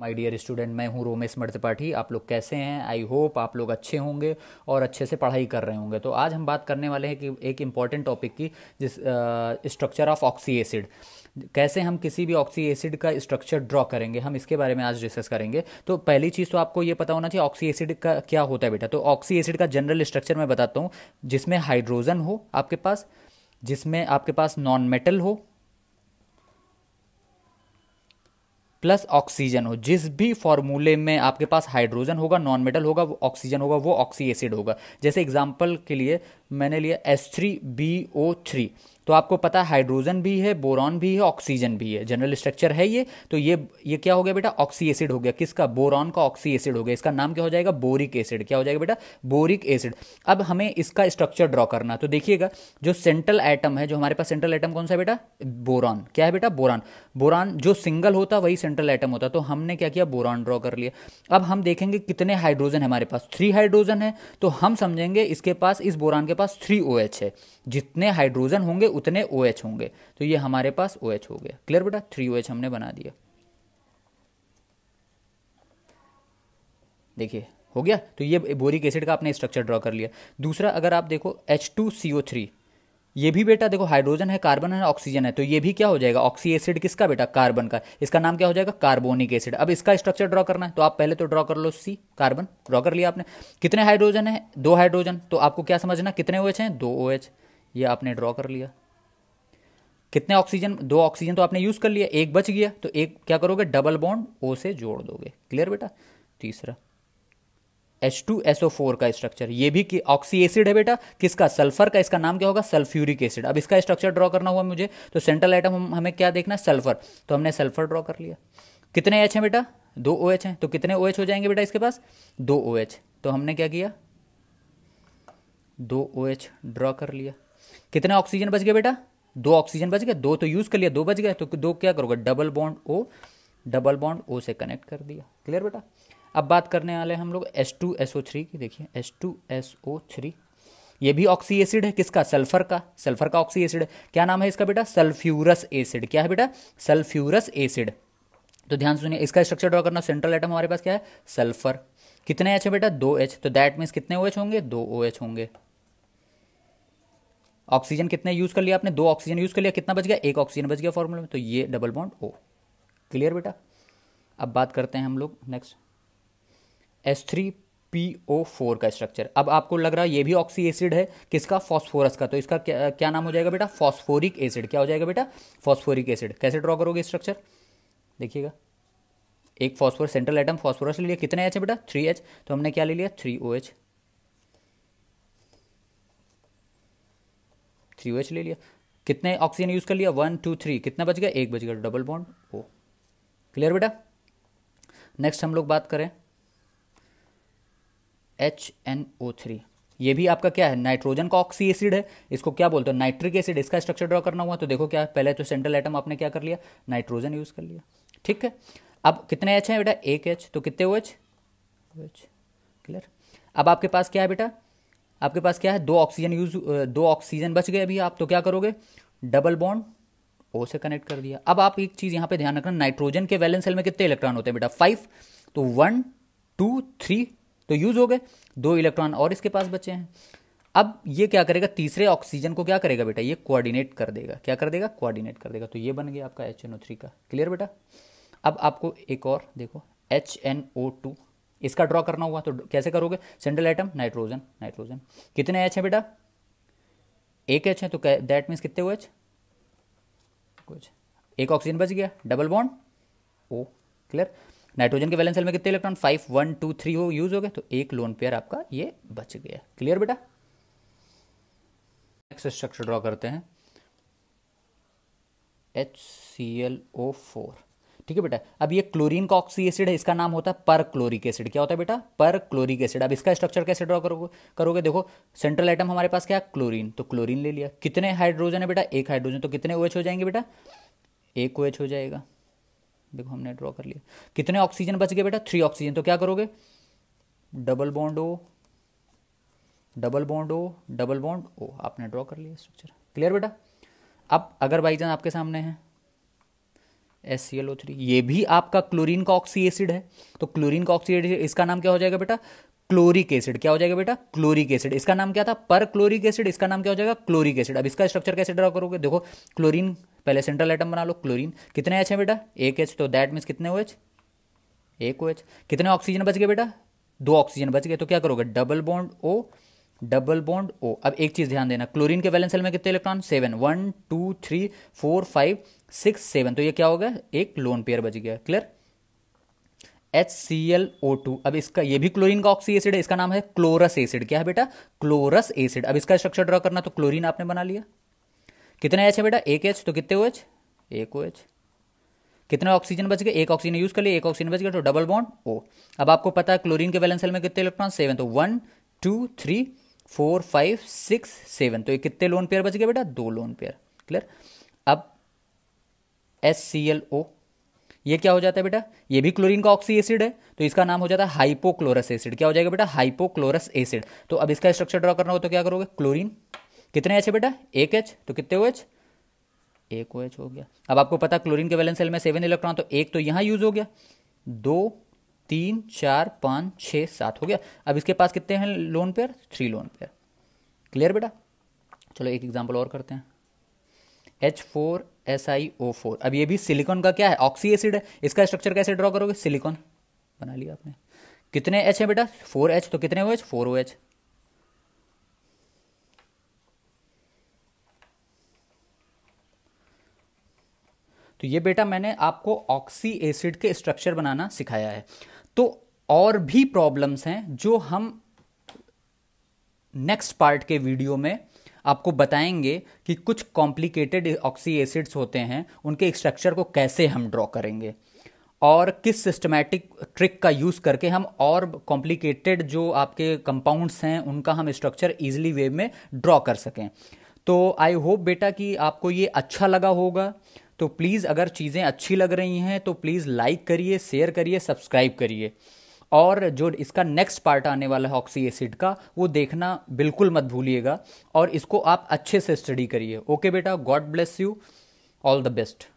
My dear student, मैं हूँ रोमेश त्रिपाठी। आप लोग कैसे हैं? आई होप आप लोग अच्छे होंगे और अच्छे से पढ़ाई कर रहे होंगे। तो आज हम बात करने वाले हैं कि एक इम्पॉर्टेंट टॉपिक की, जिस स्ट्रक्चर ऑफ ऑक्सी एसिड। कैसे हम किसी भी ऑक्सी एसिड का स्ट्रक्चर ड्रॉ करेंगे, हम इसके बारे में आज डिस्कस करेंगे। तो पहली चीज़ तो आपको ये पता होना चाहिए ऑक्सी एसिड का क्या होता है बेटा। तो ऑक्सी एसिड का जनरल स्ट्रक्चर मैं बताता हूँ, जिसमें हाइड्रोजन हो आपके पास, जिसमें आपके पास नॉन मेटल हो प्लस ऑक्सीजन हो। जिस भी फॉर्मूले में आपके पास हाइड्रोजन होगा, नॉन मेटल होगा, वो ऑक्सीजन होगा, वो ऑक्सी एसिड होगा। जैसे एग्जांपल के लिए मैंने लिया H3BO3। तो आपको पता है हाइड्रोजन भी है, बोरॉन भी है, ऑक्सीजन भी है, जनरल स्ट्रक्चर है ये। तो ये क्या हो गया बेटा? ऑक्सी एसिड हो गया। किसका? बोरॉन का ऑक्सी एसिड हो गया। इसका नाम क्या हो जाएगा? Boric acid. क्या हो जाएगा बेटा? Boric acid. अब हमें इसका स्ट्रक्चर ड्रॉ करना। तो देखिएगा, जो सेंट्रल एटम है, जो हमारे पास सेंट्रल एटम कौन सा है बेटा? बोरॉन। क्या है बेटा? बोरॉन। बोरान जो सिंगल होता वही सेंट्रल एटम होता। तो हमने क्या किया? बोरान ड्रॉ कर लिया। अब हम देखेंगे कितने हाइड्रोजन है हमारे पास। 3 हाइड्रोजन है। तो हम समझेंगे इसके पास, इस बोरान के पास 3 OH है। जितने हाइड्रोजन होंगे उतने OH होंगे। तो ये हमारे पास OH हो गया। क्लियर बेटा? 3 OH हमने बना दिया। देखिए, हो गया। तो ये बोरिक एसिड का आपने स्ट्रक्चर ड्रॉ कर लिया। दूसरा, अगर आप देखो H2CO3, ये भी बेटा देखो हाइड्रोजन है, कार्बन है, ऑक्सीजन है। तो ये भी क्या हो जाएगा? ऑक्सी एसिड किसका बेटा? कार्बन का। इसका नाम क्या हो जाएगा? Carbonic acid. अब इसका स्ट्रक्चर ड्रॉ करना है, तो आप पहले तो ड्रॉ कर लो। सी, कार्बन ड्रॉ कर लिया आपने। कितने हाइड्रोजन है? 2 हाइड्रोजन। तो आपको क्या समझना, कितने OH हैं? 2 OH। ये आपने ड्रॉ कर लिया। कितने ऑक्सीजन? 2 ऑक्सीजन तो आपने यूज कर लिया, एक बच गया। तो एक क्या करोगे? डबल बॉन्ड O से जोड़ दोगे। क्लियर बेटा? तीसरा, H2SO4 का स्ट्रक्चर, ये भी ऑक्सी एसिड है बेटा। किसका? सल्फर का। इसका नाम क्या होगा? Sulphuric acid. अब इसका स्ट्रक्चर ड्रॉ करना हुआ मुझे, तो सेंट्रल आइटम हमें क्या देखना है? सल्फर। तो हमने सल्फर ड्रॉ कर लिया। कितने H हैं बेटा? 2 OH हैं। तो कितने OH हो जाएंगे बेटा इसके पास? 2 OH। तो हमने क्या किया? 2 OH ड्रॉ कर लिया। कितने ऑक्सीजन बच गए बेटा? 2 ऑक्सीजन बच गए। 2 तो यूज कर लिया, 2 बच गए। तो 2 क्या करोगे? Double bond O, double bond O से कनेक्ट कर दिया। क्लियर बेटा? अब बात करने वाले हम लोग H2SO3 की। देखिए H2SO3, ये भी ऑक्सी एसिड है। किसका? सल्फर का। सल्फर का ऑक्सी एसिड है। क्या नाम है इसका बेटा? Sulphurous acid. क्या है बेटा? Sulphurous acid. तो ध्यान सुनिए, इसका स्ट्रक्चर ड्रॉ करना। सेंट्रल एटम हमारे पास क्या है? सल्फर। कितने H है बेटा? 2 H। तो दैट मीन्स कितने OH होंगे? 2 OH होंगे। ऑक्सीजन कितने यूज कर लिया आपने? 2 ऑक्सीजन यूज कर लिया। कितना बच गया? 1 ऑक्सीजन बच गया फॉर्मूले में। तो ये डबल बॉन्ड O। क्लियर बेटा? अब बात करते हैं हम लोग नेक्स्ट, H3PO4 का स्ट्रक्चर। अब आपको लग रहा है ये भी ऑक्सी एसिड है। किसका? फॉस्फोरस का। तो इसका क्या नाम हो जाएगा बेटा? Phosphoric acid. क्या हो जाएगा बेटा? Phosphoric acid. कैसे ड्रॉ करोगे स्ट्रक्चर? देखिएगा, एक फॉस्फोरस, सेंट्रल एटम फॉस्फोरस ले लिया। कितने H है बेटा? 3 H। तो हमने क्या ले लिया? 3 OH। 3 OH ले लिया। कितने ऑक्सीजन यूज कर लिया? 1 2 3। कितना बच गया? 1 बच गया। Double bond O। क्लियर बेटा? नेक्स्ट हम लोग बात करें HNO3। ये भी आपका क्या है? नाइट्रोजन का ऑक्सी एसिड है। इसको क्या बोलते हैं? Nitric acid. इसका स्ट्रक्चर ड्रॉ करना हुआ तो देखो क्या है, पहले तो सेंट्रल एटम आपने क्या कर लिया? नाइट्रोजन यूज कर लिया। ठीक है। अब कितने H हैं बेटा? 1 H। तो कितने OH? OH। क्लियर? अब आपके पास क्या है बेटा? आपके पास क्या है? 2 ऑक्सीजन यूज, 2 ऑक्सीजन बच गए अभी। आप तो क्या करोगे? डबल बॉन्ड O से कनेक्ट कर दिया। अब आप एक चीज यहां पे ध्यान रखना, नाइट्रोजन के वैलेंस शेल में कितने इलेक्ट्रॉन होते हैं बेटा? 5। तो 1 2 3 तो यूज हो गए। 2 इलेक्ट्रॉन और इसके पास बचे हैं। अब ये क्या करेगा? तीसरे ऑक्सीजन को क्या करेगा बेटा? ये कोऑर्डिनेट कर देगा। क्या कर देगा? कोऑर्डिनेट कर देगा। तो ये बन गया आपका HNO3 का। क्लियर बेटा? अब आपको एक और देखो, HNO2। इसका ड्रॉ करना हुआ तो कैसे करोगे? Central atom nitrogen, nitrogen. कितने H है बेटा? 1 H है। तो दैट मीन्स कितने OH? कुछ, 1 ऑक्सीजन बच गया। Double bond O। Clear? Nitrogen के वैलेंस शेल में कितने इलेक्ट्रॉन? 5 1 2 3 हो यूज हो गए। तो एक लोन पेयर आपका ये बच गया। क्लियर बेटा? नेक्स्ट स्ट्रक्चर ड्रॉ करते हैं, HClO4। ठीक है बेटा? अब ये क्लोरीन का ऑक्सी एसिड है। इसका नाम होता है पर क्लोरिक एसिड। क्या होता है बेटा? पर क्लोरिक एसिड। अब इसका स्ट्रक्चर कैसे ड्रॉ करोगे? देखो, सेंट्रल एटम हमारे पास क्या है? क्लोरीन। तो क्लोरीन ले लिया। कितने हाइड्रोजन है बेटा? 1 हाइड्रोजन। तो कितने OH हो जाएंगे बेटा? 1 OH हो जाएगा। देखो हमने ड्रॉ कर लिया। कितने ऑक्सीजन बच गए बेटा? 3 ऑक्सीजन। तो क्या करोगे? Double bond O, double bond O, double bond O। आपने ड्रॉ कर लिया स्ट्रक्चर। क्लियर बेटा? अब अगर बाई चांस आपके सामने है HClO3, ये भी आपका क्लोरीन का ऑक्सी एसिड है। तो क्लोरीन का ऑक्सी एसिड, इसका नाम क्या हो जाएगा बेटा? Chloric acid. क्या हो जाएगा बेटा? Chloric acid. इसका नाम क्या था? पर क्लोरिक एसिड। इसका नाम क्या हो जाएगा? Chloric acid. अब इसका स्ट्रक्चर कैसे ड्रा करोगे? देखो, क्लोरीन पहले सेंट्रल एटम बना लो। क्लोरीन कितने एच है बेटा? एक एच, तो दैट मीन्स कितने OH? एक OH। कितने ऑक्सीजन बच गए बेटा? दो ऑक्सीजन बच गए, तो क्या करोगे? Double bond O, double bond O। अब एक चीज ध्यान देना, क्लोरीन के वैलेंस सेल में कितने इलेक्ट्रॉन? 7। 1 2 3 4 5 6 7, तो ये क्या हो गया? एक लोन पेयर बच गया। क्लियर? HClO2। अब इसका, ये भी क्लोरीन का ऑक्सी एसिड है, इसका नाम है क्लोरस एसिड। क्या है बेटा? Chlorous acid. अब इसका स्ट्रक्चर ड्रा करना, तो क्लोरीन आपने बना लिया। कितने एच है बेटा? एक एच, तो कितने OH? एक OH। कितने ऑक्सीजन बच गए? एक ऑक्सीजन यूज कर लिया, एक ऑक्सीजन बच गया, तो डबल बॉन्ड O। अब आपको पता है क्लोरीन के वैलेंस सेल में कितने इलेक्ट्रॉन? 7। तो 1 2 3 4 5 6 7, तो ये कितने लोन पेयर बच गए बेटा? दो लोन पेयर। क्लियर? अब HClO, ये क्या हो जाता है बेटा? ये भी क्लोरीन का ऑक्सी एसिड है, तो इसका नाम हो जाता है हाइपोक्लोरस एसिड। क्या हो जाएगा बेटा? Hypochlorous acid. तो अब इसका स्ट्रक्चर ड्रॉ करना हो तो क्या करोगे? क्लोरीन कितने एच है बेटा? एक एच, तो कितने OH? एक OH हो गया। अब आपको पता क्लोरीन के वैलेंस सेल में 7 इलेक्ट्रॉन, तो एक तो यहां यूज हो गया, 2 3 4 5 6 7 हो गया। अब इसके पास कितने हैं lone pair? 3 lone pair. Clear बेटा? चलो एक एग्जांपल और करते हैं। H4SiO4। अब ये भी सिलिकॉन का क्या है? ऑक्सी एसिड है। इसका स्ट्रक्चर कैसे ड्रॉ करोगे? सिलिकॉन बना लिया आपने। कितने एच है बेटा? 4H, तो कितने OH? 4 OH। तो ये बेटा मैंने आपको ऑक्सी एसिड के स्ट्रक्चर बनाना सिखाया है। तो और भी प्रॉब्लम्स हैं जो हम नेक्स्ट पार्ट के वीडियो में आपको बताएंगे कि कुछ कॉम्प्लिकेटेड ऑक्सी एसिड्स होते हैं, उनके स्ट्रक्चर को कैसे हम ड्रॉ करेंगे और किस सिस्टमैटिक ट्रिक का यूज़ करके हम और कॉम्प्लिकेटेड जो आपके कंपाउंड्स हैं उनका हम स्ट्रक्चर इजीली वे में ड्रॉ कर सकें। तो आई होप बेटा कि आपको ये अच्छा लगा होगा। तो प्लीज़ अगर चीज़ें अच्छी लग रही हैं तो प्लीज़ लाइक करिए, शेयर करिए, सब्सक्राइब करिए। और जो इसका नेक्स्ट पार्ट आने वाला है ऑक्सी एसिड का, वो देखना बिल्कुल मत भूलिएगा और इसको आप अच्छे से स्टडी करिए। ओके बेटा, God bless you, all the best.